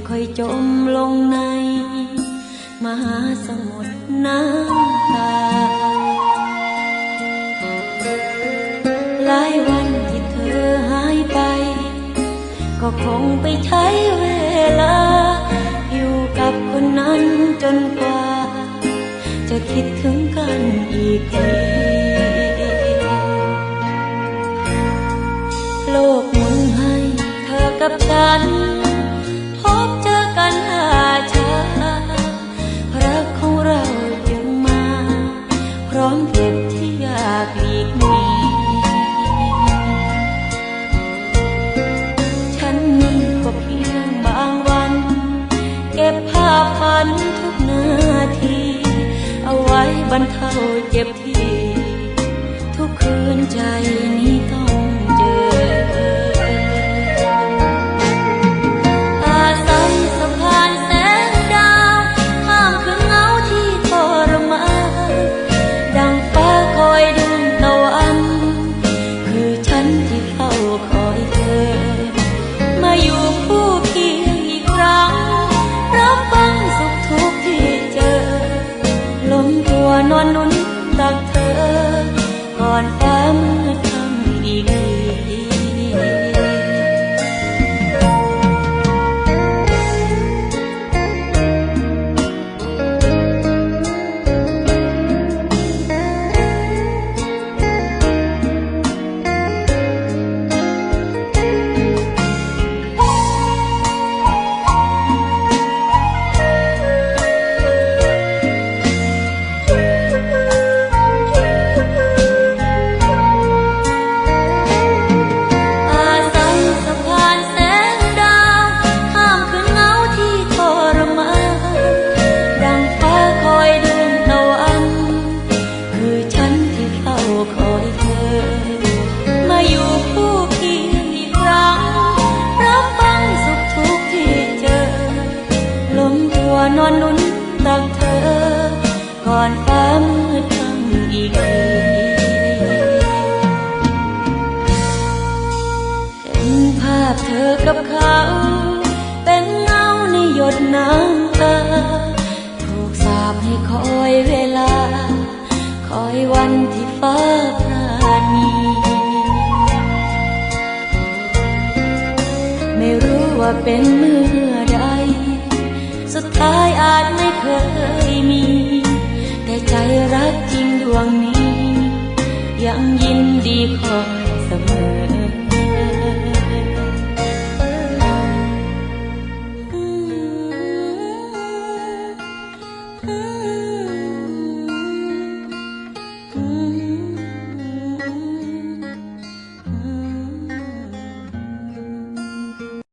ค่อยจมลงในมหาสมุทรน้ำตาหลายวันที่เธอหายไปก็คงไปใช้เวลาอยู่กับคนนั้นจนกว่าจะคิดถึงกันอีกทีโลกหมุนให้เธอกับฉันพบเจอกันหาช้ารักของเราจึงมาพร้อมเจ็บที่อยากหลีกหนีฉันนี่ก็เพียงบางวันเก็บภาพฝันทุกนาทีเอาไว้บรรเทาเจ็บที่ทุกคืนใจนี้ต้องเจออาศัยสะพานแสงดาวข้ามคืนเหงาที่ทรมานดังฟ้าคอยดวงตะวันคือฉันที่เฝ้าคอยเธอมาอยู่คู่เคียงอีกครั้งรับฟังสุขทุกข์ที่เจอล้มตัวนอนนุ่นตักเธอก่อนฟ้ามืดค่ำอีกทีนอนนุ่นตักเธอก่อนฟ้ามืดค่ำอีกทีเห็นภาพเธอกับเขาเป็นเงาในหยดน้ำตาถูกสาปให้คอยเวลาคอยวันที่ฟ้าพราณีไม่รู้ว่าเป็นเมื่อใดสุดท้ายอาจไม่เคยมีแต่ใจรักจริงดวงนี้ยังยินดีคอย